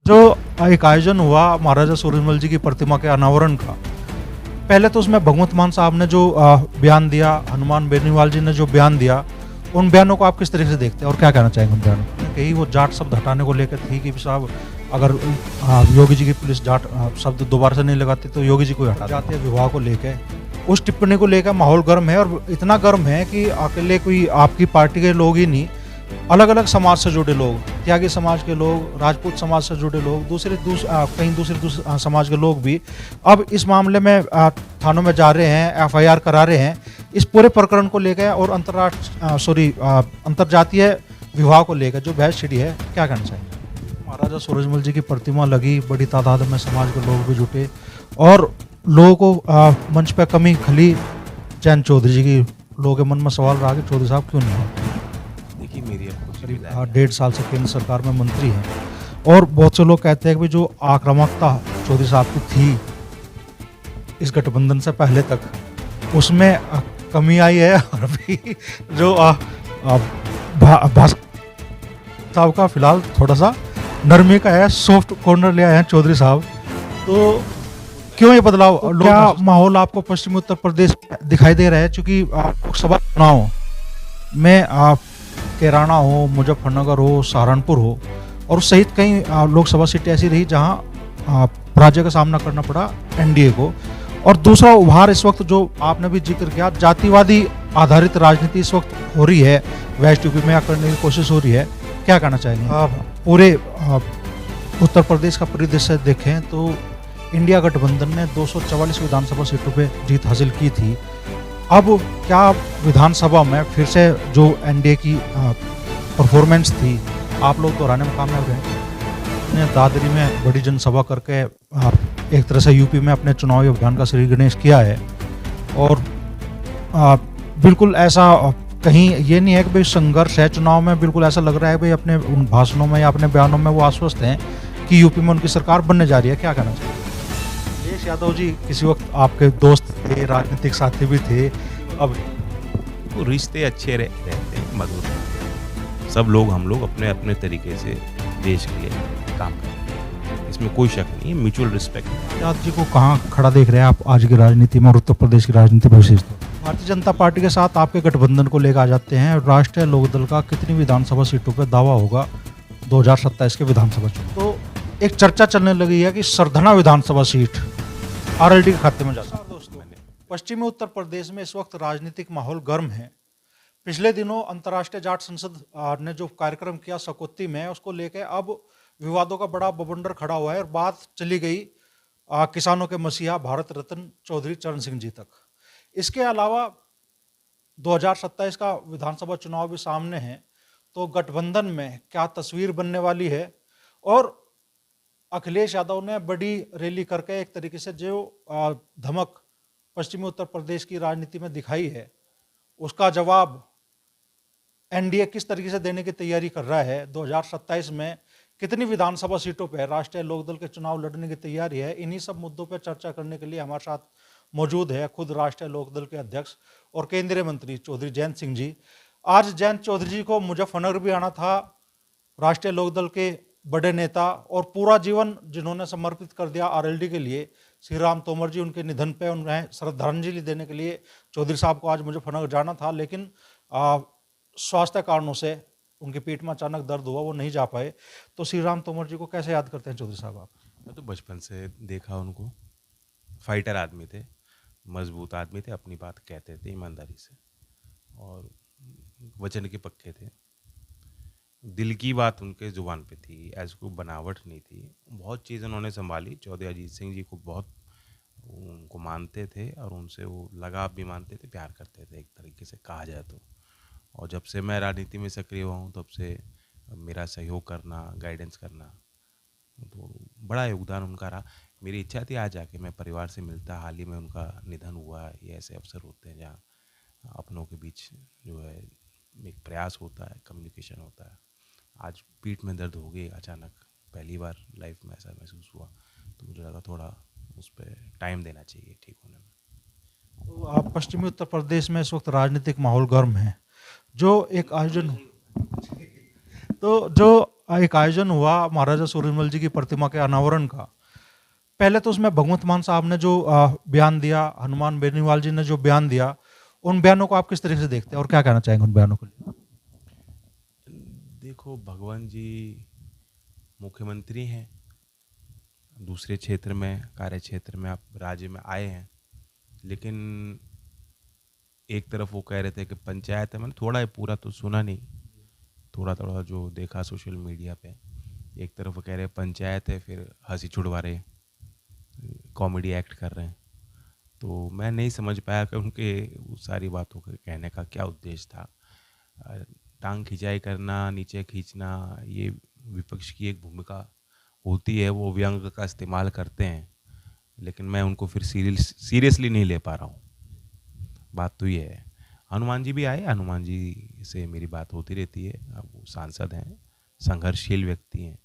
जो एक आयोजन हुआ महाराजा सूरजमल जी की प्रतिमा के अनावरण का, पहले तो उसमें भगवंत मान साहब ने जो बयान दिया, हनुमान बेनीवाल जी ने जो बयान दिया, उन बयानों को आप किस तरीके से देखते हैं और क्या कहना चाहेंगे उन बयानों को? कहीं वो जाट शब्द हटाने को लेकर थी कि साहब अगर योगी जी की पुलिस जाट शब्द दोबारा से नहीं लगाती तो योगी जी को ही हटा जातीय विवाह को लेकर, उस टिप्पणी को लेकर माहौल गर्म है और इतना गर्म है कि अकेले कोई आपकी पार्टी के लोग ही नहीं, अलग अलग समाज से जुड़े लोग, त्यागी समाज के लोग, राजपूत समाज से जुड़े लोग, कहीं दूसरे समाज के लोग भी अब इस मामले में थानों में जा रहे हैं, एफआईआर करा रहे हैं इस पूरे प्रकरण को लेकर और अंतर्जातीय विवाह को लेकर जो बहस छिड़ी है, क्या कहना चाहिए? महाराजा सूरजमल जी की प्रतिमा लगी, बड़ी तादाद में समाज के लोग भी जुटे और लोगों को मंच पर कमी खली जयंत चौधरी जी की। लोगों के मन में सवाल रहा कि चौधरी साहब क्यों नहीं आए? देखिए मेरी करीब 1.5 साल से केंद्र सरकार में मंत्री हैं और बहुत से लोग कहते हैं कि जो आक्रामकता चौधरी साहब की थी इस गठबंधन से पहले तक, उसमें कमी आई है और अभी जो भाजपा साहब का फिलहाल थोड़ा सा नरमी का है, सॉफ्ट कॉर्नर ले आए हैं चौधरी साहब। तो क्यों ये बदलाव? क्या माहौल आपको पश्चिमी उत्तर प्रदेश दिखाई दे रहा है? चूंकि लोकसभा चुनाव में आप कैराना हो, मुजफ्फरनगर हो, सहारनपुर हो और सहित कई लोकसभा सीटें ऐसी रही जहां राज्य का सामना करना पड़ा एनडीए को। और दूसरा उभार इस वक्त जो आपने भी जिक्र किया, जातिवादी आधारित राजनीति इस वक्त हो रही है, वेस्ट यूपी में करने की कोशिश हो रही है, क्या कहना चाहेंगे? पूरे उत्तर प्रदेश का परिदृश्य देखें तो इंडिया गठबंधन ने 244 विधानसभा सीटों पे जीत हासिल की थी। अब क्या विधानसभा में फिर से जो एनडीए की परफॉर्मेंस थी आप लोग दोहराने में कामयाब रहे? दादरी में बड़ी जनसभा करके एक तरह से यूपी में अपने चुनावी अभियान का श्री गणेश किया है और बिल्कुल ऐसा कहीं ये नहीं है कि भाई संघर्ष है चुनाव में, बिल्कुल ऐसा लग रहा है भाई अपने उन भाषणों में या अपने बयानों में वो आश्वस्त हैं कि यूपी में उनकी सरकार बनने जा रही है। क्या कहना चाहिए? अखिलेश यादव जी किसी वक्त आपके दोस्त थे, राजनीतिक साथी भी थे, अब तो रिश्ते अच्छे रहते हैं, मधुर। सब लोग हम लोग अपने अपने तरीके से देश के लिए काम करते हैं, इसमें कोई शक नहीं है, म्यूचुअल रिस्पेक्ट। यादव जी को कहाँ खड़ा देख रहे हैं आप आज की राजनीति में और उत्तर प्रदेश की राजनीति में विशेष तौर? भारतीय जनता पार्टी के साथ आपके गठबंधन को लेकर आ जाते हैं। राष्ट्रीय लोकदल का कितनी विधानसभा सीटों पर दावा होगा 2027 के विधानसभा चुनाव? तो एक चर्चा चलने लगी है कि सरधना विधानसभा सीट आरएलडी के खाते में जा सकती है। दोस्तों, पश्चिमी उत्तर प्रदेश में इस वक्त राजनीतिक माहौल गर्म है। पिछले दिनों अंतर्राष्ट्रीय जाट संसद ने जो कार्यक्रम किया सकोती में, उसको लेकर अब विवादों का बड़ा बवंडर खड़ा हुआ है और बात चली गई किसानों के मसीहा भारत रत्न चौधरी चरण सिंह जी तक। इसके अलावा 2027 का विधानसभा चुनाव भी सामने है, तो गठबंधन में क्या तस्वीर बनने वाली है? और अखिलेश यादव ने बड़ी रैली करके एक तरीके से जो धमक पश्चिमी उत्तर प्रदेश की राजनीति में दिखाई है, उसका जवाब एनडीए किस तरीके से देने की तैयारी कर रहा है? 2027 में कितनी विधानसभा सीटों पर राष्ट्रीय लोकदल के चुनाव लड़ने की तैयारी है? इन्हीं सब मुद्दों पर चर्चा करने के लिए हमारे साथ मौजूद है खुद राष्ट्रीय लोकदल के अध्यक्ष और केंद्रीय मंत्री चौधरी जयंत सिंह जी। आज जयंत चौधरी जी को मुजफ्फरनगर भी आना था, राष्ट्रीय लोकदल के बड़े नेता और पूरा जीवन जिन्होंने समर्पित कर दिया आरएलडी के लिए, श्री राम तोमर जी, उनके निधन पे उन्हें श्रद्धांजलि देने के लिए चौधरी साहब को आज मुजफ्फरनगर जाना था, लेकिन स्वास्थ्य कारणों से उनकी पीठ में अचानक दर्द हुआ, वो नहीं जा पाए। तो श्री राम तोमर जी को कैसे याद करते हैं चौधरी साहब आप? मैं तो बचपन से देखा उनको, फाइटर आदमी थे, मजबूत आदमी थे, अपनी बात कहते थे ईमानदारी से और वचन के पक्के थे। दिल की बात उनके जुबान पे थी, ऐसी कोई बनावट नहीं थी। बहुत चीज़ उन्होंने संभाली। चौधरी अजीत सिंह जी को बहुत उनको मानते थे और उनसे वो लगाव भी मानते थे, प्यार करते थे एक तरीके से कहा जाए तो। और जब से मैं राजनीति में सक्रिय हुआ हूँ तब से मेरा सहयोग करना, गाइडेंस करना, तो बड़ा योगदान उनका रहा। मेरी इच्छा थी आज जाके मैं परिवार से मिलता। हाल ही में उनका निधन हुआ। ये ऐसे अवसर होते हैं जहाँ अपनों के बीच जो है एक प्रयास होता है, कम्युनिकेशन होता है। आज पीठ में दर्द हो गई अचानक, पहली बार लाइफ में ऐसा महसूस हुआ, तो मुझे लगा थोड़ा उस पर टाइम देना चाहिए ठीक होने में। तो आप पश्चिमी उत्तर प्रदेश में इस वक्त राजनीतिक माहौल गर्म है, जो एक आयोजन तो जो एक आयोजन हुआ महाराजा सूरजमल जी की प्रतिमा के अनावरण का। पहले तो उसमें भगवंत मान साहब ने जो बयान दिया, हनुमान बेनीवाल जी ने जो बयान दिया, उन बयानों को आप किस तरीके से देखते हैं और क्या कहना चाहेंगे उन बयानों को लिए? देखो, भगवान जी मुख्यमंत्री हैं, दूसरे क्षेत्र में, कार्य क्षेत्र में आप राज्य में आए हैं, लेकिन एक तरफ वो कह रहे थे कि पंचायत है। मैंने थोड़ा ही, पूरा तो सुना नहीं, थोड़ा थोड़ा जो देखा सोशल मीडिया पे। एक तरफ वो कह रहे पंचायत है, फिर हंसी छुड़वा रहे, कॉमेडी एक्ट कर रहे हैं। तो मैं नहीं समझ पाया कि उनके उस सारी बातों के कहने का क्या उद्देश्य था। टांग खिंचाई करना, नीचे खींचना, ये विपक्ष की एक भूमिका होती है, वो व्यंग का इस्तेमाल करते हैं, लेकिन मैं उनको फिर सीरियसली नहीं ले पा रहा हूँ। बात तो ये है। हनुमान जी भी आए, हनुमान जी से मेरी बात होती रहती है। अब वो सांसद हैं, संघर्षशील व्यक्ति हैं।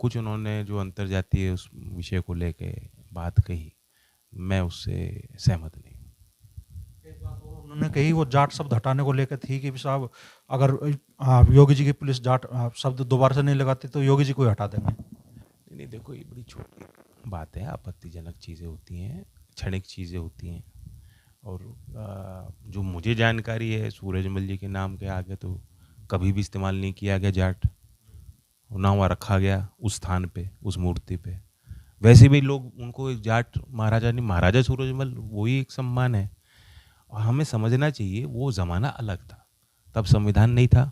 कुछ उन्होंने जो अंतर्जातीय उस विषय को लेके बात कही, मैं उससे सहमत नहीं हूँ। एक बात और उन्होंने कही, वो जाट शब्द हटाने को लेकर थी कि साहब अगर योगी जी की पुलिस जाट शब्द दोबारा से नहीं लगाती तो योगी जी को ही हटा देंगे। नहीं, देखो, ये बड़ी छोटी बात है। आपत्तिजनक चीज़ें होती हैं, क्षणिक चीज़ें होती हैं। और जो मुझे जानकारी है, सूरजमल जी के नाम के आगे तो कभी भी इस्तेमाल नहीं किया गया जाट, ना वहाँ रखा गया उस स्थान पे, उस मूर्ति पे। वैसे भी लोग उनको एक जाट महाराजा नहीं, महाराजा सूरजमल वही एक सम्मान है। और हमें समझना चाहिए, वो ज़माना अलग था, तब संविधान नहीं था,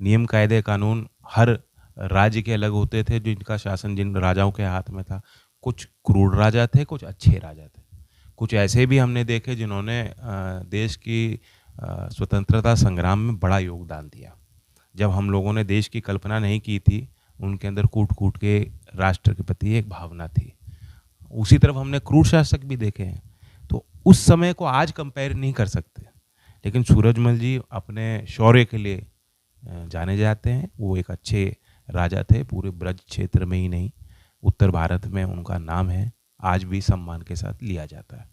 नियम कायदे कानून हर राज्य के अलग होते थे, जिनका शासन जिन राजाओं के हाथ में था। कुछ क्रूर राजा थे, कुछ अच्छे राजा थे, कुछ ऐसे भी हमने देखे जिन्होंने देश की स्वतंत्रता संग्राम में बड़ा योगदान दिया। जब हम लोगों ने देश की कल्पना नहीं की थी, उनके अंदर कूट कूट के राष्ट्र के प्रति एक भावना थी। उसी तरफ हमने क्रूर शासक भी देखे हैं। तो उस समय को आज कंपेयर नहीं कर सकते, लेकिन सूरजमल जी अपने शौर्य के लिए जाने जाते हैं। वो एक अच्छे राजा थे, पूरे ब्रज क्षेत्र में ही नहीं, उत्तर भारत में उनका नाम है, आज भी सम्मान के साथ लिया जाता है।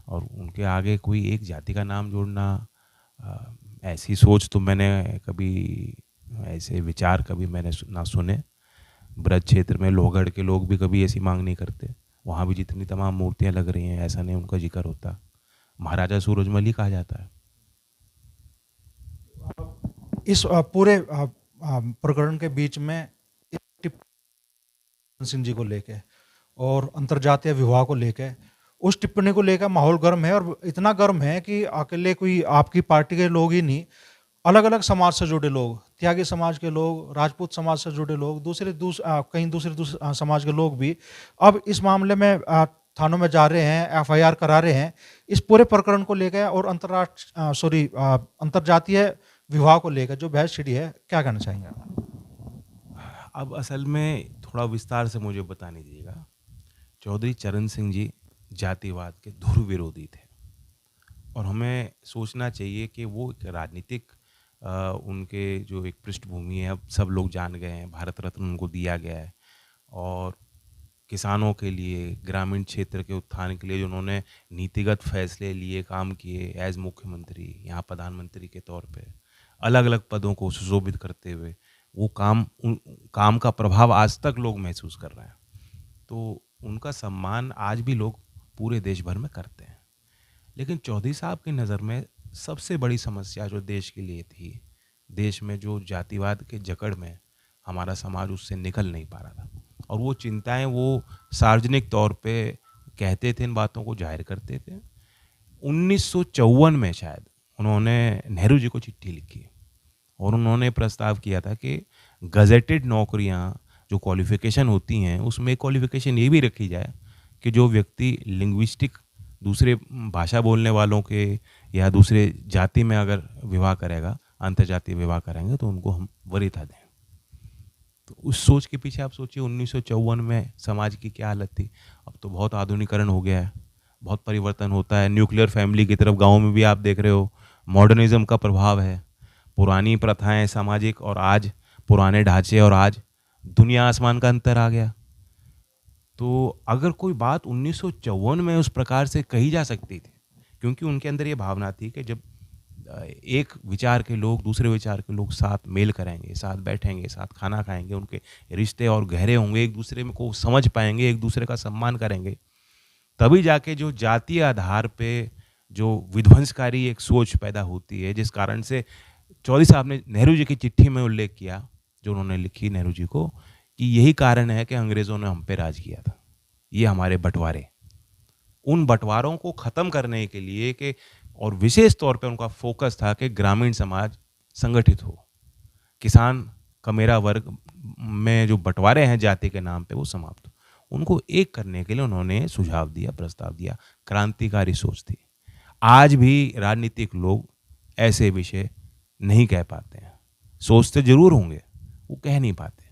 और उनके आगे कोई एक जाति का नाम जोड़ना, ऐसी सोच तो मैंने कभी, ऐसे विचार कभी मैंने ना सुने। ब्रज क्षेत्र में लोहगढ़ के लोग भी कभी ऐसी मांग नहीं करते। वहाँ भी जितनी तमाम मूर्तियाँ लग रही हैं, ऐसा नहीं उनका जिक्र होता। महाराजा सूरजमल ही कहा जाता है। इस पूरे प्रकरण के बीच में सिंह जी को लेके और अंतर्जातीय विवाह को लेके, उस टिप्पणी को लेकर माहौल गर्म है, और इतना गर्म है कि अकेले कोई आपकी पार्टी के लोग ही नहीं, अलग अलग समाज से जुड़े लोग, त्यागी समाज के लोग, राजपूत समाज से जुड़े लोग, कहीं दूसरे समाज के लोग भी अब इस मामले में थानों में जा रहे हैं, एफआईआर करा रहे हैं इस पूरे प्रकरण को लेकर, और अंतर्जातीय विवाह को लेकर जो बहस छिड़ी है, क्या कहना चाहेंगे आप? अब असल में थोड़ा विस्तार से मुझे बताने दीजिएगा। चौधरी चरण सिंह जी जातिवाद के धुर विरोधी थे, और हमें सोचना चाहिए कि वो एक राजनीतिक उनके जो एक पृष्ठभूमि है, अब सब लोग जान गए हैं, भारत रत्न उनको दिया गया है। और किसानों के लिए, ग्रामीण क्षेत्र के उत्थान के लिए जो उन्होंने नीतिगत फैसले लिए, काम किए, एज मुख्यमंत्री, यहाँ प्रधानमंत्री के तौर पे अलग अलग पदों को सुशोभित करते हुए, वो काम का प्रभाव आज तक लोग महसूस कर रहे हैं। तो उनका सम्मान आज भी लोग पूरे देश भर में करते हैं। लेकिन चौधरी साहब की नज़र में सबसे बड़ी समस्या जो देश के लिए थी, देश में जो जातिवाद के जकड़ में हमारा समाज उससे निकल नहीं पा रहा था, और वो चिंताएं वो सार्वजनिक तौर पे कहते थे, इन बातों को जाहिर करते थे। 1954 में शायद उन्होंने नेहरू जी को चिट्ठी लिखी, और उन्होंने प्रस्ताव किया था कि गजेटेड नौकरियां जो क्वालिफ़िकेशन होती हैं, उसमें क्वालिफ़िकेशन ये भी रखी जाए कि जो व्यक्ति लिंग्विस्टिक, दूसरे भाषा बोलने वालों के या दूसरे जाति में अगर विवाह करेगा, अंतर्जातीय विवाह करेंगे, तो उनको हम वरीयता दें। तो उस सोच के पीछे आप सोचिए 1954 में समाज की क्या हालत थी। अब तो बहुत आधुनिकरण हो गया है, बहुत परिवर्तन होता है। न्यूक्लियर फैमिली की तरफ गाँव में भी आप देख रहे हो, मॉडर्निज्म का प्रभाव है। पुरानी प्रथाएं सामाजिक, और आज पुराने ढांचे, और आज दुनिया आसमान का अंतर आ गया। तो अगर कोई बात 1954 में उस प्रकार से कही जा सकती थी, क्योंकि उनके अंदर ये भावना थी कि जब एक विचार के लोग दूसरे विचार के लोग साथ मेल करेंगे, साथ बैठेंगे, साथ खाना खाएंगे, उनके रिश्ते और गहरे होंगे, एक दूसरे में को समझ पाएंगे, एक दूसरे का सम्मान करेंगे, तभी जाके जो जातीय आधार पे जो विध्वंसकारी एक सोच पैदा होती है, जिस कारण से चौधरी साहब ने नेहरू जी की चिट्ठी में उल्लेख किया, जो उन्होंने लिखी नेहरू जी को, कि यही कारण है कि अंग्रेज़ों ने हम पे राज किया था, ये हमारे बंटवारे। उन बंटवारों को ख़त्म करने के लिए कि और विशेष तौर पे उनका फोकस था कि ग्रामीण समाज संगठित हो, किसान का मेरा वर्ग में जो बंटवारे हैं जाति के नाम पे वो समाप्त हो, उनको एक करने के लिए उन्होंने सुझाव दिया, प्रस्ताव दिया। क्रांतिकारी सोच थी। आज भी राजनीतिक लोग ऐसे विषय नहीं कह पाते हैं, सोचते जरूर होंगे, वो कह नहीं पाते।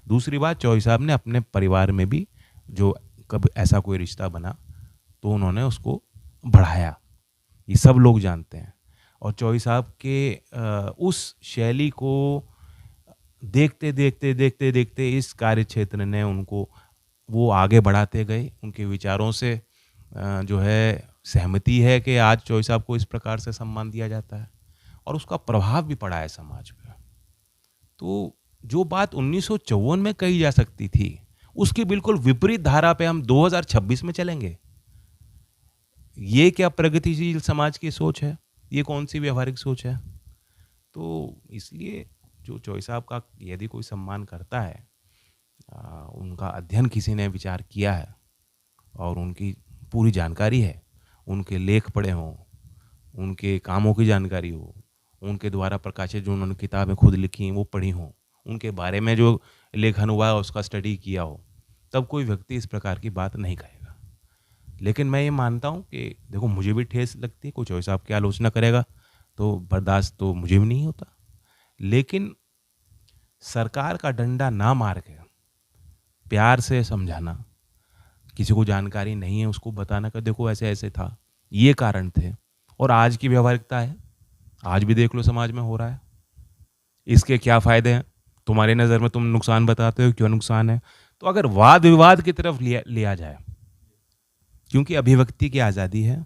दूसरी बात, चौधरी साहब ने अपने परिवार में भी जो कब ऐसा कोई रिश्ता बना तो उन्होंने उसको बढ़ाया, ये सब लोग जानते हैं। और चौधरी साहब के उस शैली को देखते देखते देखते देखते इस कार्य क्षेत्र ने उनको वो आगे बढ़ाते गए। उनके विचारों से जो है सहमति है कि आज चौधरी साहब को इस प्रकार से सम्मान दिया जाता है और उसका प्रभाव भी पड़ा है समाज पे। तो जो बात 1954 में कही जा सकती थी, उसकी बिल्कुल विपरीत धारा पे हम 2026 में चलेंगे। ये क्या प्रगतिशील समाज की सोच है? ये कौन सी व्यवहारिक सोच है? तो इसलिए जो चौधरी साहब का यदि कोई सम्मान करता है, उनका अध्ययन किसी ने विचार किया है और उनकी पूरी जानकारी है, उनके लेख पढ़े हों, उनके कामों की जानकारी हो, उनके द्वारा प्रकाशित जो उन्होंने किताबें खुद लिखी वो पढ़ी हों, उनके बारे में जो लेखन हुआ है उसका स्टडी किया हो, तब कोई व्यक्ति इस प्रकार की बात नहीं कहेगा। लेकिन मैं ये मानता हूँ कि देखो, मुझे भी ठेस लगती है, कोई चौधरी साहब की आलोचना करेगा तो बर्दाश्त तो मुझे भी नहीं होता। लेकिन सरकार का डंडा ना मार के प्यार से समझाना, किसी को जानकारी नहीं है उसको बताना कि देखो ऐसे ऐसे था, ये कारण थे, और आज की व्यवहारिकता है, आज भी देख लो समाज में हो रहा है, इसके क्या फ़ायदे हैं, तुम्हारी नज़र में तुम नुकसान बताते हो, क्यों नुकसान है। तो अगर वाद विवाद की तरफ लिया जाए, क्योंकि अभिव्यक्ति की आज़ादी है,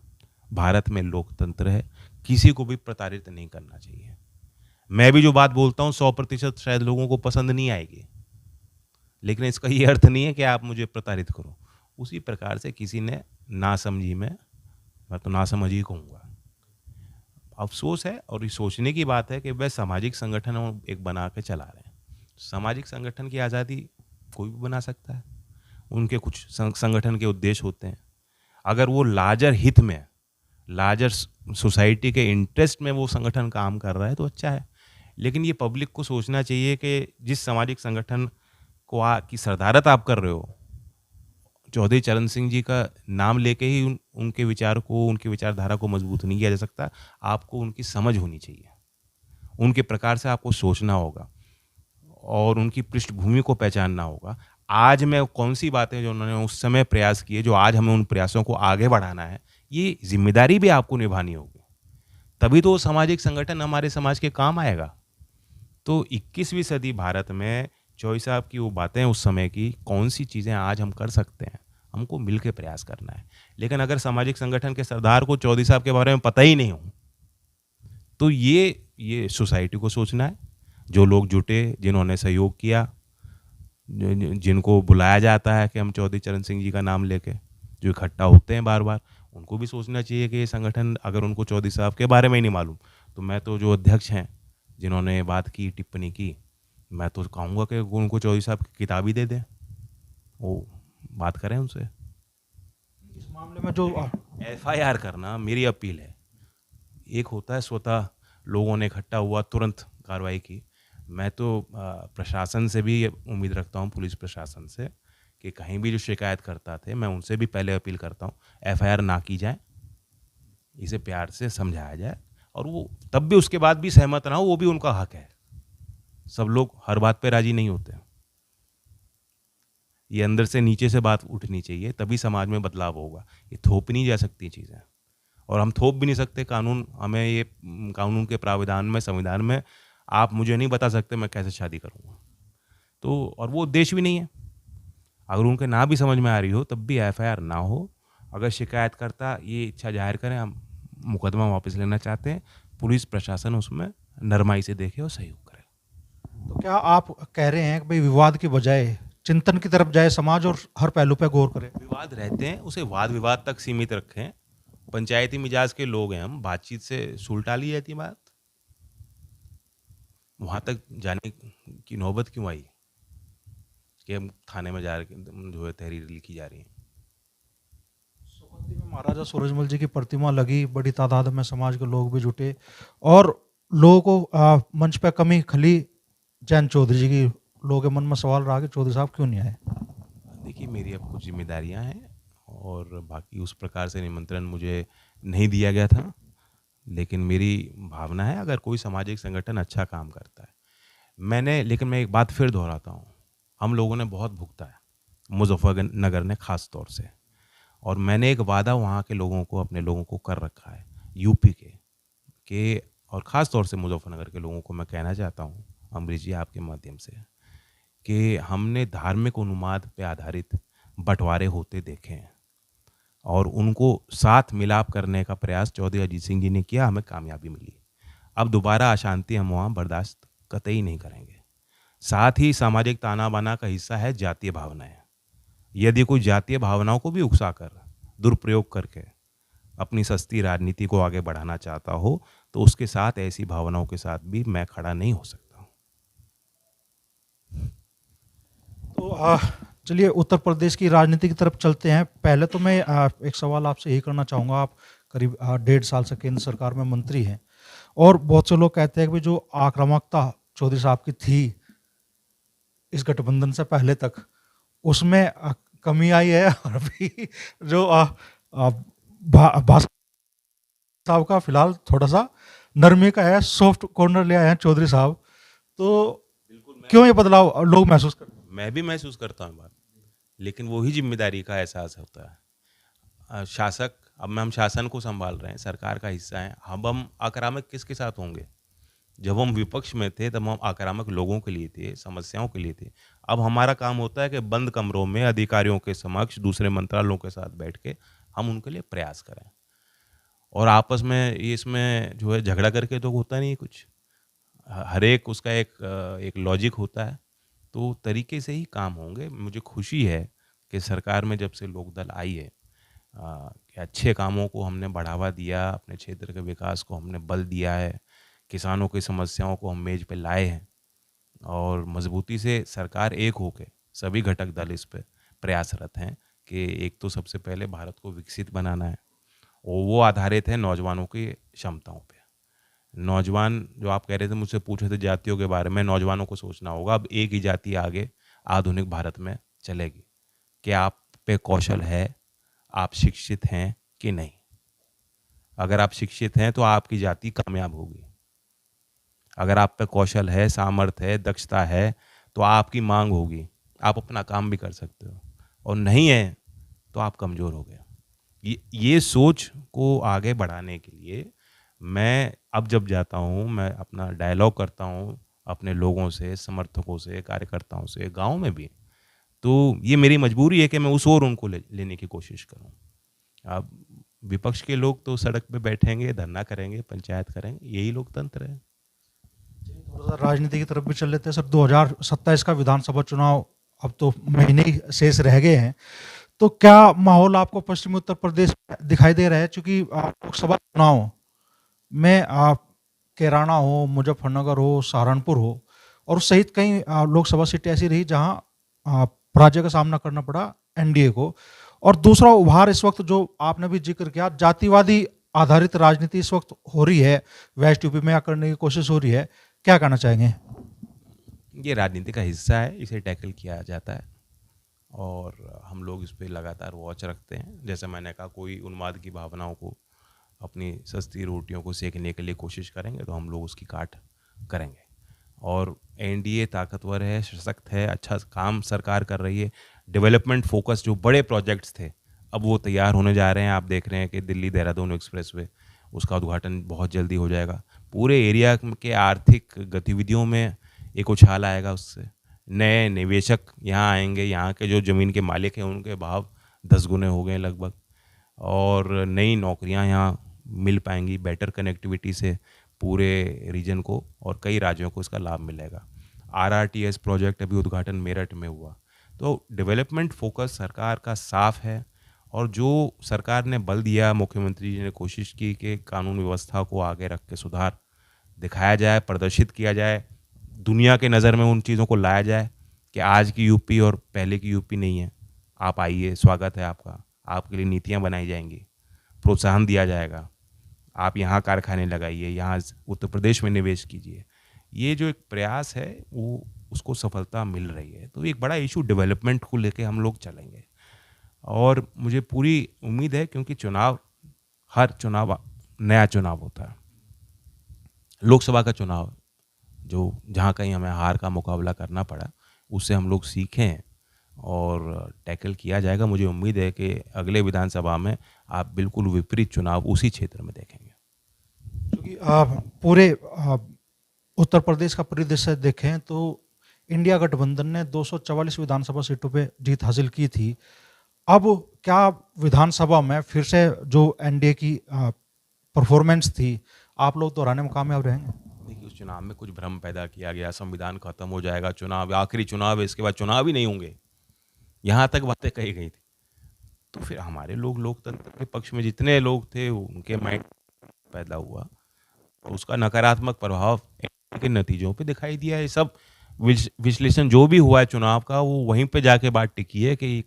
भारत में लोकतंत्र है, किसी को भी प्रताड़ित नहीं करना चाहिए। मैं भी जो बात बोलता हूँ 100% शायद लोगों को पसंद नहीं आएगी, लेकिन इसका ये अर्थ नहीं है कि आप मुझे प्रताड़ित करो। उसी प्रकार से किसी ने नासमझी में, मैं तो नासमझी कहूँगा, अफसोस है और ये सोचने की बात है कि वह सामाजिक संगठन एक बना के चला रहे हैं। सामाजिक संगठन की आज़ादी कोई भी बना सकता है, उनके कुछ संगठन के उद्देश्य होते हैं। अगर वो लार्जर हित में, लार्जर सोसाइटी के इंटरेस्ट में वो संगठन काम कर रहा है तो अच्छा है। लेकिन ये पब्लिक को सोचना चाहिए कि जिस सामाजिक संगठन को की सरदारत आप कर रहे हो, चौधरी चरण सिंह जी का नाम लेके ही उनके विचार को, उनकी विचारधारा को मजबूत नहीं किया जा सकता। आपको उनकी समझ होनी चाहिए, उनके प्रकार से आपको सोचना होगा और उनकी पृष्ठभूमि को पहचानना होगा। आज में कौन सी बातें जो उन्होंने उस समय प्रयास किए, जो आज हमें उन प्रयासों को आगे बढ़ाना है, ये जिम्मेदारी भी आपको निभानी होगी, तभी तो सामाजिक संगठन हमारे समाज के काम आएगा। तो 21वीं सदी भारत में चौधरी साहब की वो बातें उस समय की, कौन सी चीज़ें आज हम कर सकते हैं, हमको मिल के प्रयास करना है। लेकिन अगर सामाजिक संगठन के सरदार को चौधरी साहब के बारे में पता ही नहीं हो, तो ये सोसाइटी को सोचना है। जो लोग जुटे, जिन्होंने सहयोग किया, जिनको बुलाया जाता है कि हम चौधरी चरण सिंह जी का नाम लेके, जो इकट्ठा होते हैं बार बार, उनको भी सोचना चाहिए कि ये संगठन, अगर उनको चौधरी साहब के बारे में ही नहीं मालूम, तो मैं तो जो अध्यक्ष हैं जिन्होंने बात की, टिप्पणी की, मैं तो कहूँगा कि उनको चौधरी साहब की किताब ही दे दें, वो बात करें उनसे। इस मामले में जो FIR करना मेरी अपील है। एक होता है स्वतः लोगों ने इकट्ठा हुआ, तुरंत कार्रवाई की। मैं तो प्रशासन से भी उम्मीद रखता हूँ, पुलिस प्रशासन से, कि कहीं भी जो शिकायत करता थे, मैं उनसे भी पहले अपील करता हूँ FIR ना की जाए, इसे प्यार से समझाया जाए, और वो तब भी उसके बाद भी सहमत ना हो, वो भी उनका हक है। सब लोग हर बात पे राजी नहीं होते। ये अंदर से नीचे से बात उठनी चाहिए, तभी समाज में बदलाव होगा। ये थोप नहीं जा सकती चीज़ें, और हम थोप भी नहीं सकते। कानून हमें, ये कानून के प्राविधान में, संविधान में आप मुझे नहीं बता सकते मैं कैसे शादी करूँगा। तो और वो उद्देश्य भी नहीं है। अगर उनके ना भी समझ में आ रही हो तब भी FIR ना हो। अगर शिकायतकर्ता ये इच्छा जाहिर करें, हम मुकदमा वापस लेना चाहते हैं, पुलिस प्रशासन उसमें नरमाई से देखे और सहयोग करे। तो क्या आप कह रहे हैं कि भाई विवाद की बजाय चिंतन की तरफ जाए समाज और हर पहलू पे गौर करे? विवाद रहते हैं, उसे वाद विवाद तक सीमित रखें। पंचायती मिजाज के लोग हैं हम, बातचीत से सुलटा ली जाती बात। वहाँ तक जाने की नौबत क्यों आई कि हम थाने में जा रहे जो है तहरीर लिखी जा रही है। सोबती में महाराजा सूरजमल जी की प्रतिमा लगी, बड़ी तादाद में समाज के लोग भी जुटे और लोगों को मंच पे कमी खली जैन चौधरी जी की। लोगों के मन में सवाल रहा कि चौधरी साहब क्यों नहीं आए? देखिए, मेरी अब कुछ जिम्मेदारियां हैं और बाकी उस प्रकार से निमंत्रण मुझे नहीं दिया गया था, लेकिन मेरी भावना है अगर कोई सामाजिक संगठन अच्छा काम करता है, लेकिन मैं एक बात फिर दोहराता हूँ, हम लोगों ने बहुत भुगता है, मुजफ्फरनगर ने खास तौर से, और मैंने एक वादा वहाँ के लोगों को, अपने लोगों को कर रखा है, यूपी के और ख़ास तौर से मुजफ्फरनगर के लोगों को मैं कहना चाहता हूँ अमरीश जी आपके माध्यम से, कि हमने धार्मिक उन्माद पे आधारित बंटवारे होते देखे हैं और उनको साथ मिलाप करने का प्रयास चौधरी अजीत सिंह जी ने किया, हमें कामयाबी मिली। अब दोबारा अशांति हम वहाँ बर्दाश्त कतई नहीं करेंगे। साथ ही सामाजिक ताना बाना का हिस्सा है जातीय भावनाएं। यदि कोई जातीय भावनाओं को भी उकसाकर, दुरुपयोग करके अपनी सस्ती राजनीति को आगे बढ़ाना चाहता हो, तो उसके साथ, ऐसी भावनाओं के साथ भी मैं खड़ा नहीं हो सकता। तो चलिए उत्तर प्रदेश की राजनीति की तरफ चलते हैं। पहले तो मैं एक सवाल आपसे यही करना चाहूँगा। आप करीब 1.5 साल से केंद्र सरकार में मंत्री हैं और बहुत से लोग कहते हैं कि जो आक्रामकता चौधरी साहब की थी इस गठबंधन से पहले तक, उसमें कमी आई है और अभी जो भाजपा साहब का फिलहाल थोड़ा सा नरमी का है, सॉफ्ट कॉर्नर ले आए हैं चौधरी साहब। तो क्यों ये बदलाव लोग महसूस करते हैं? मैं भी महसूस करता हूँ बात, लेकिन वही जिम्मेदारी का एहसास होता है। शासक, अब हम शासन को संभाल रहे हैं, सरकार का हिस्सा है। अब हम आक्रामक किसके साथ होंगे? जब हम विपक्ष में थे तब हम आक्रामक लोगों के लिए थे, समस्याओं के लिए थे। अब हमारा काम होता है कि बंद कमरों में अधिकारियों के समक्ष, दूसरे मंत्रालयों के साथ बैठ के हम उनके लिए प्रयास करें, और आपस में इसमें जो है झगड़ा करके तो होता नहीं कुछ। हर एक उसका एक लॉजिक होता है, तो तरीके से ही काम होंगे। मुझे खुशी है कि सरकार में जब से लोकदल आई है, कि अच्छे कामों को हमने बढ़ावा दिया, अपने क्षेत्र के विकास को हमने बल दिया है, किसानों की समस्याओं को हम मेज पे लाए हैं, और मजबूती से सरकार एक होकर सभी घटक दल इस पर प्रयासरत हैं कि एक तो सबसे पहले भारत को विकसित बनाना है, और वो आधारित है नौजवानों की क्षमताओं पे। नौजवान, जो आप कह रहे थे, मुझसे पूछे थे जातियों के बारे में, नौजवानों को सोचना होगा। अब एक ही जाति आगे आधुनिक भारत में चलेगी कि आप पे कौशल है, आप शिक्षित हैं कि नहीं। अगर आप शिक्षित हैं तो आपकी जाति कामयाब होगी। अगर आप पे कौशल है, सामर्थ्य है, दक्षता है, तो आपकी मांग होगी, आप अपना काम भी कर सकते हो। और नहीं है तो आप कमज़ोर हो गए। ये सोच को आगे बढ़ाने के लिए मैं अब जब जाता हूँ, मैं अपना डायलॉग करता हूँ अपने लोगों से, समर्थकों से, कार्यकर्ताओं से, गांव में भी। तो ये मेरी मजबूरी है कि मैं उस ओर उनको लेने की कोशिश करूँ। अब विपक्ष के लोग तो सड़क पे बैठेंगे, धरना करेंगे, पंचायत करेंगे, यही लोकतंत्र है। थोड़ा सा राजनीति की तरफ भी चल लेते हैं सर। 2027 का विधानसभा चुनाव अब तो महीने ही शेष रह गए हैं, तो क्या माहौल आपको पश्चिमी उत्तर प्रदेश में दिखाई दे रहा है? चूंकि लोकसभा चुनाव में कैराना हो, मुजफ्फरनगर हो, सहारनपुर हो और सहित कई लोकसभा सीटें ऐसी रही जहां पराजय का सामना करना पड़ा एनडीए को। और दूसरा उभार इस वक्त जो आपने भी जिक्र किया, जातिवादी आधारित राजनीति इस वक्त हो रही है, वेस्ट यूपी में करने की कोशिश हो रही है। क्या कहना चाहेंगे? ये राजनीति का हिस्सा है, इसे टैकल किया जाता है और हम लोग इस पर लगातार वॉच रखते हैं। जैसे मैंने कहा, कोई उन्माद की भावनाओं को, अपनी सस्ती रोटियों को सेकने के लिए कोशिश करेंगे तो हम लोग उसकी काट करेंगे। और एनडीए ताकतवर है, सशक्त है, अच्छा काम सरकार कर रही है। डेवलपमेंट फोकस जो बड़े प्रोजेक्ट्स थे अब वो तैयार होने जा रहे हैं। आप देख रहे हैं कि दिल्ली देहरादून एक्सप्रेसवे, उसका उद्घाटन बहुत जल्दी हो जाएगा। पूरे एरिया के आर्थिक गतिविधियों में एक उछाल आएगा उससे। नए निवेशक यहाँ आएंगे, यहाँ के जो ज़मीन के मालिक हैं उनके भाव 10 गुने हो गए लगभग, और नई नौकरियाँ यहाँ मिल पाएंगी। बेटर कनेक्टिविटी से पूरे रीजन को और कई राज्यों को इसका लाभ मिलेगा। RRTS प्रोजेक्ट अभी उद्घाटन मेरठ में हुआ। तो डेवलपमेंट फोकस सरकार का साफ है, और जो सरकार ने बल दिया, मुख्यमंत्री जी ने कोशिश की कि कानून व्यवस्था को आगे रख के सुधार दिखाया जाए, प्रदर्शित किया जाए, दुनिया के नज़र में उन चीज़ों को लाया जाए कि आज की यूपी और पहले की यूपी नहीं है। आप आइए, स्वागत है आपका, आपके लिए नीतियाँ बनाई जाएंगी, प्रोत्साहन दिया जाएगा, आप यहाँ कारखाने लगाइए, यहाँ उत्तर प्रदेश में निवेश कीजिए। ये जो एक प्रयास है वो उसको सफलता मिल रही है। तो एक बड़ा इशू डेवलपमेंट को लेके हम लोग चलेंगे, और मुझे पूरी उम्मीद है, क्योंकि चुनाव, हर चुनाव नया चुनाव होता है। लोकसभा का चुनाव जो जहाँ कहीं हमें हार का मुकाबला करना पड़ा, उससे हम लोग सीखें और टैकल किया जाएगा। मुझे उम्मीद है कि अगले विधानसभा में आप बिल्कुल विपरीत चुनाव उसी क्षेत्र में देखेंगे। क्योंकि पूरे उत्तर प्रदेश का परिदृश्य देखें तो इंडिया गठबंधन ने 244 विधानसभा सीटों पे जीत हासिल की थी। अब क्या विधानसभा में फिर से जो एनडीए की परफॉर्मेंस थी, आप लोग दोहराने में कामयाब रहेंगे? देखिए, उस चुनाव में कुछ भ्रम पैदा किया गया, संविधान खत्म हो जाएगा, चुनाव आखिरी चुनाव है, इसके बाद चुनाव ही नहीं होंगे, यहाँ तक बातें कही गई थी। तो फिर हमारे लोग, लोकतंत्र के पक्ष में जितने लोग थे, उनके माइंड पैदा हुआ, और उसका नकारात्मक प्रभाव के नतीजों पे दिखाई दिया है। सब विश्लेषण जो भी हुआ है चुनाव का, वो वहीं पे जाके बात टिकी है कि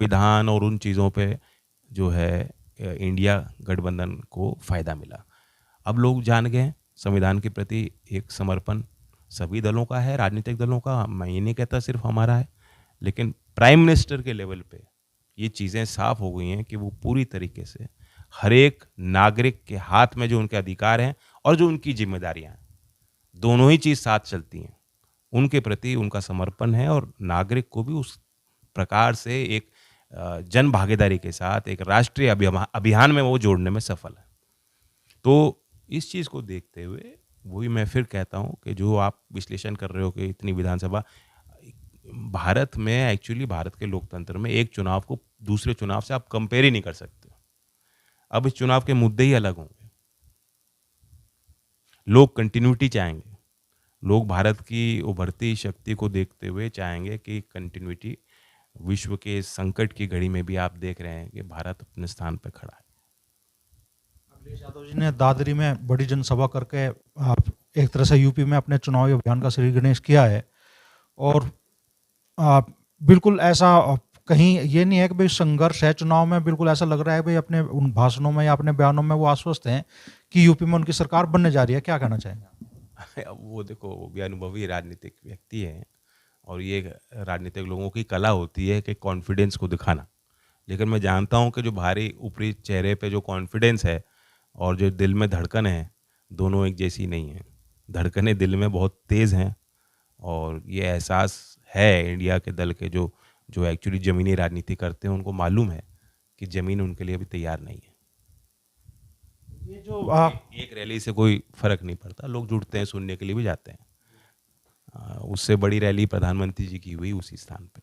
विधान और उन चीज़ों पे जो है इंडिया गठबंधन को फ़ायदा मिला। अब लोग जान गए संविधान के प्रति एक समर्पण सभी दलों का है, राजनीतिक दलों का। मैं ये नहीं कहता सिर्फ हमारा है, लेकिन प्राइम मिनिस्टर के लेवल पे ये चीज़ें साफ हो गई हैं कि वो पूरी तरीके से हर एक नागरिक के हाथ में जो उनके अधिकार हैं और जो उनकी जिम्मेदारियां हैं, दोनों ही चीज़ साथ चलती हैं। उनके प्रति उनका समर्पण है, और नागरिक को भी उस प्रकार से एक जन भागीदारी के साथ एक राष्ट्रीय अभियान में वो जोड़ने में सफल है। तो इस चीज़ को देखते हुए वही मैं फिर कहता हूँ कि जो आप विश्लेषण कर रहे हो कि इतनी विधानसभा, भारत में एक्चुअली भारत के लोकतंत्र में एक चुनाव को दूसरे चुनाव से आप कंपेयर ही नहीं कर सकते। अब इस चुनाव के मुद्दे ही अलग होंगे। लोग कंटिन्यूटी चाहेंगे, लोग भारत की उभरती शक्ति को देखते हुए चाहेंगे कि कंटिन्यूटी, विश्व के संकट की घड़ी में भी आप देख रहे हैं कि भारत अपने स्थान पर खड़ा है। अखिलेश यादव जी ने दादरी में बड़ी जनसभा करके एक तरह से यूपी में अपने चुनावी अभियान का श्री गणेश किया है, और बिल्कुल ऐसा कहीं ये नहीं है कि भाई संघर्ष है चुनाव में, बिल्कुल ऐसा लग रहा है भाई अपने उन भाषणों में या अपने बयानों में वो आश्वस्त हैं कि यूपी में उनकी सरकार बनने जा रही है। क्या कहना चाहेंगे? अब वो देखो, वो भी अनुभवी राजनीतिक व्यक्ति हैं, और ये राजनीतिक लोगों की कला होती है कि कॉन्फिडेंस को दिखाना। लेकिन मैं जानता हूँ कि जो भारी ऊपरी चेहरे पे जो कॉन्फिडेंस है और जो दिल में धड़कन है, दोनों एक जैसी नहीं है। धड़कनें दिल में बहुत तेज़ हैं, और ये एहसास है इंडिया के दल के जो एक्चुअली ज़मीनी राजनीति करते हैं, उनको मालूम है कि ज़मीन उनके लिए अभी तैयार नहीं है। ये जो एक रैली से कोई फर्क नहीं पड़ता, लोग जुड़ते हैं, सुनने के लिए भी जाते हैं। उससे बड़ी रैली प्रधानमंत्री जी की हुई उसी स्थान पे।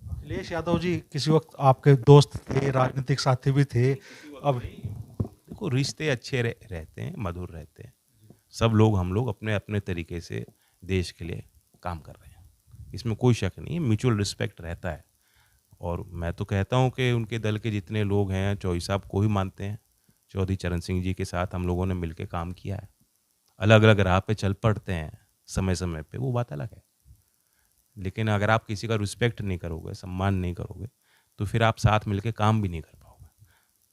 अखिलेश यादव जी किसी वक्त आपके दोस्त थे, राजनीतिक साथी भी थे। अब देखो, रिश्ते अच्छे रहते हैं, मधुर रहते हैं। सब लोग, हम लोग अपने अपने तरीके से देश के लिए काम कर रहे हैं, इसमें कोई शक नहीं है। म्यूचुअल रिस्पेक्ट रहता है, और मैं तो कहता हूं कि उनके दल के जितने लोग हैं, चौधरी साहब को ही मानते हैं। चौधरी चरण सिंह जी के साथ हम लोगों ने मिलकर काम किया है। अलग अलग राह पे चल पड़ते हैं समय समय पे, वो बात अलग है। लेकिन अगर आप किसी का रिस्पेक्ट नहीं करोगे, सम्मान नहीं करोगे, तो फिर आप साथ मिलकर काम भी नहीं कर पाओगे।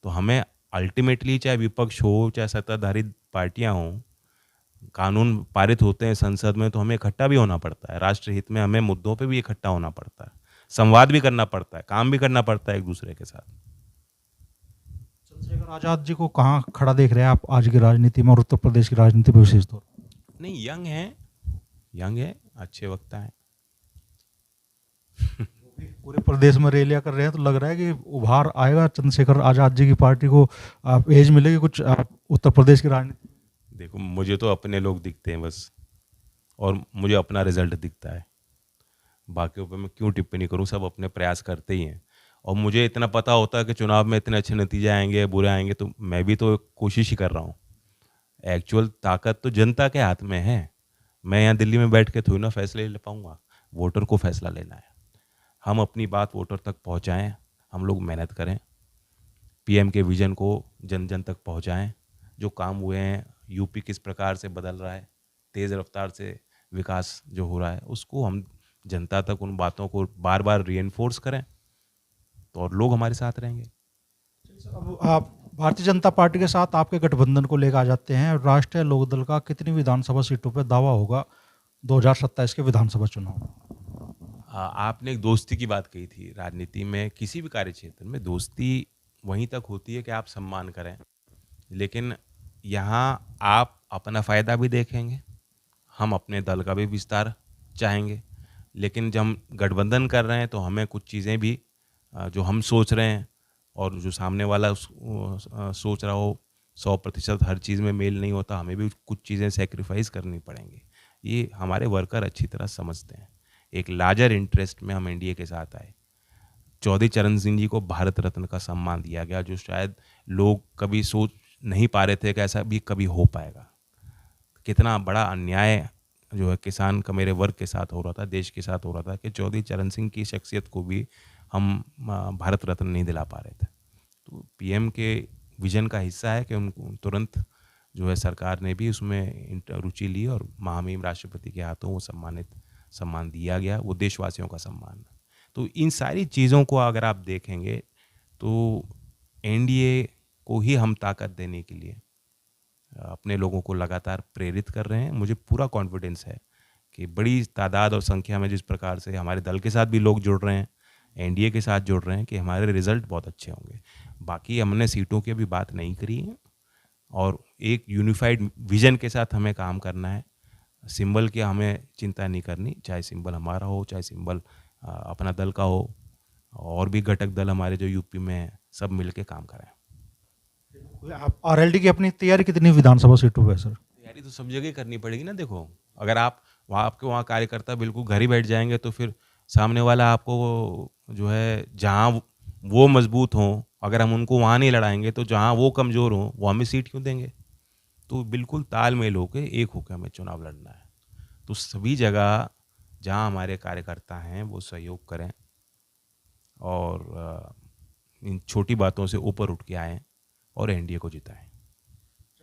तो हमें अल्टीमेटली, चाहे विपक्ष हो चाहे सत्ताधारी पार्टियां हों, कानून पारित होते हैं संसद में तो हमें इकट्ठा भी होना पड़ता है। राष्ट्र हित में हमें मुद्दों पे भी इकट्ठा होना पड़ता है, संवाद भी करना पड़ता है, काम भी करना पड़ता है एक दूसरे के साथ। चंद्रशेखर आजाद जी को कहाँ खड़ा देख रहे हैं आप आज की राजनीति में और उत्तर प्रदेश की राजनीति में विशेष तौर पर? नहीं, यंग है, अच्छे वक्ता है। पूरे प्रदेश में रैलियां कर रहे हैं, तो लग रहा है कि उभार आएगा चंद्रशेखर आजाद जी की पार्टी को, एज मिलेगी कुछ उत्तर प्रदेश की राजनीति? देखो, मुझे तो अपने लोग दिखते हैं बस, और मुझे अपना रिजल्ट दिखता है। बाकियों पे मैं क्यों टिप्पणी करूं, सब अपने प्रयास करते ही हैं। और मुझे इतना पता होता है कि चुनाव में इतने अच्छे नतीजे आएंगे, बुरे आएंगे, तो मैं भी तो कोशिश ही कर रहा हूं। एक्चुअल ताकत तो जनता के हाथ में है। मैं यहाँ दिल्ली में बैठ के थोड़ी ना फैसले ले पाऊँगा, वोटर को फैसला लेना है। हम अपनी बात वोटर तक पहुँचाएं, हम लोग मेहनत करें, पीएम के विजन को जन जन तक पहुँचाएं। जो काम हुए हैं, यूपी किस प्रकार से बदल रहा है, तेज़ रफ्तार से विकास जो हो रहा है, उसको हम जनता तक उन बातों को बार बार रीएनफोर्स करें, तो और लोग हमारे साथ रहेंगे। अब आप भारतीय जनता पार्टी के साथ आपके गठबंधन को लेकर आ जाते हैं। राष्ट्रीय लोकदल का कितनी विधानसभा सीटों पर दावा होगा 2027 के विधानसभा चुनाव में? आपने एक दोस्ती की बात कही थी। राजनीति में किसी भी कार्य क्षेत्र में दोस्ती वहीं तक होती है कि आप सम्मान करें, लेकिन यहाँ आप अपना फ़ायदा भी देखेंगे, हम अपने दल का भी विस्तार चाहेंगे, लेकिन जब हम गठबंधन कर रहे हैं तो हमें कुछ चीज़ें भी जो हम सोच रहे हैं और जो सामने वाला सोच रहा हो 100% हर चीज़ में मेल नहीं होता, हमें भी कुछ चीज़ें सेक्रीफाइस करनी पड़ेंगी। ये हमारे वर्कर अच्छी तरह समझते हैं। एक लार्जर इंटरेस्ट में हम एनडीए के साथ आए। चौधरी चरण सिंह जी को भारत रत्न का सम्मान दिया गया, जो शायद लोग कभी सोच नहीं पा रहे थे कि ऐसा भी कभी हो पाएगा। कितना बड़ा अन्याय जो है किसान का मेरे वर्ग के साथ हो रहा था, देश के साथ हो रहा था, कि चौधरी चरण सिंह की शख्सियत को भी हम भारत रत्न नहीं दिला पा रहे थे। तो पीएम के विजन का हिस्सा है कि उनको तुरंत जो है सरकार ने भी उसमें रुचि ली और महामहिम राष्ट्रपति के हाथों वो सम्मान दिया गया, वो देशवासियों का सम्मान। तो इन सारी चीज़ों को अगर आप देखेंगे तो एनडीए को ही हम ताकत देने के लिए अपने लोगों को लगातार प्रेरित कर रहे हैं। मुझे पूरा कॉन्फिडेंस है कि बड़ी तादाद और संख्या में जिस प्रकार से हमारे दल के साथ भी लोग जुड़ रहे हैं, एनडीए के साथ जुड़ रहे हैं, कि हमारे रिजल्ट बहुत अच्छे होंगे। बाकी हमने सीटों की अभी बात नहीं करी है और एक यूनिफाइड विजन के साथ हमें काम करना है। सिंबल की हमें चिंता नहीं करनी, चाहे सिंबल हमारा हो, चाहे सिंबल अपना दल का हो, और भी घटक दल हमारे जो यूपी में हैं, सब मिलके काम करें। आप आरएलडी की अपनी तैयारी कितनी विधानसभा सीटों पे सर? तैयारी तो सब जगह करनी पड़ेगी ना। देखो, अगर आप आपके वहाँ कार्यकर्ता बिल्कुल घर ही बैठ जाएंगे तो फिर सामने वाला आपको जो है जहाँ वो मजबूत हों, अगर हम उनको वहाँ नहीं लड़ाएंगे तो जहाँ वो कमज़ोर हों वो हमें सीट क्यों देंगे? तो बिल्कुल तालमेल होकर एक होकर हमें चुनाव लड़ना है। तो सभी जगह जहाँ हमारे कार्यकर्ता हैं वो सहयोग करें और इन छोटी बातों से ऊपर उठ के आएँ और एनडीए को जिताएं।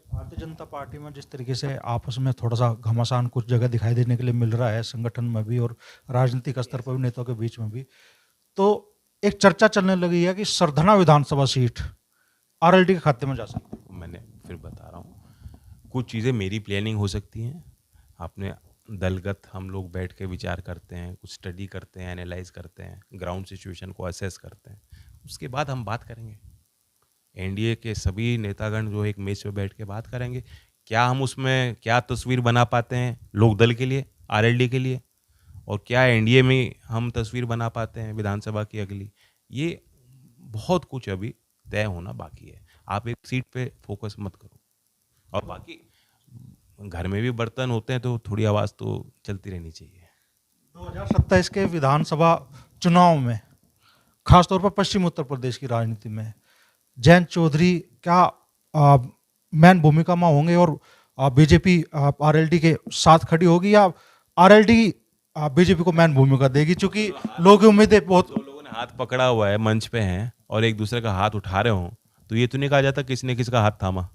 भारतीय जनता पार्टी में जिस तरीके से आपस में थोड़ा सा घमासान कुछ जगह दिखाई देने के लिए मिल रहा है, संगठन में भी और राजनीतिक स्तर पर भी, नेताओं के बीच में भी, तो एक चर्चा चलने लगी है कि सरधना विधानसभा सीट आरएलडी के खाते में जा सकती है। मैंने फिर बता रहा हूँ, कुछ चीज़ें मेरी प्लानिंग हो सकती हैं, अपने दलगत हम लोग बैठ के विचार करते हैं, कुछ स्टडी करते हैं, एनालाइज करते हैं, ग्राउंड सिचुएशन को असेस करते हैं, उसके बाद हम बात करेंगे। एनडीए के सभी नेतागण जो एक मेज पे बैठ के बात करेंगे, क्या हम उसमें क्या तस्वीर बना पाते हैं लोकदल के लिए, आरएलडी के लिए, और क्या एनडीए में हम तस्वीर बना पाते हैं विधानसभा की अगली। ये बहुत कुछ अभी तय होना बाकी है। आप एक सीट पे फोकस मत करो, और बाकी घर में भी बर्तन होते हैं तो थोड़ी आवाज़ तो चलती रहनी चाहिए। 2027 के विधानसभा चुनाव में खासतौर पर पश्चिम उत्तर प्रदेश की राजनीति में जयंत चौधरी क्या मैन भूमिका में होंगे और बीजेपी आरएलडी के साथ खड़ी होगी, या आरएलडी बीजेपी को मैन भूमिका देगी? क्योंकि लोगों की उम्मीदें बहुत, दो लोगों ने हाथ पकड़ा हुआ है, मंच पे हैं और एक दूसरे का हाथ उठा रहे हों, तो ये तो नहीं कहा जाता किसने किसका हाथ थामा।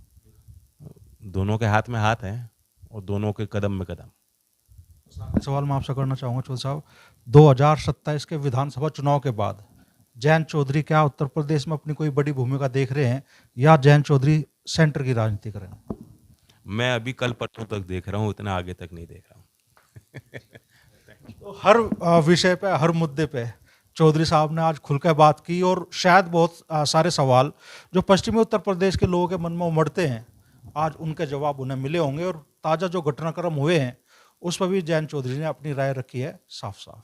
दोनों के हाथ में हाथ है और दोनों के कदम में कदम। सवाल मैं आपसे करना चाहूँगा चौधरी साहब, 2027 के विधानसभा चुनाव के बाद जयंत चौधरी क्या उत्तर प्रदेश में अपनी कोई बड़ी भूमिका देख रहे हैं, या जयंत चौधरी सेंटर की राजनीति करेंगे? मैं अभी कल परसों तक देख रहा हूँ, इतना आगे तक नहीं देख रहा हूँ। तो हर विषय पे, हर मुद्दे पे चौधरी साहब ने आज खुलकर बात की, और शायद बहुत सारे सवाल जो पश्चिमी उत्तर प्रदेश के लोगों के मन में उमड़ते हैं, आज उनके जवाब उन्हें मिले होंगे। और ताज़ा जो घटनाक्रम हुए हैं उस पर भी जयंत चौधरी ने अपनी राय रखी है साफ साफ।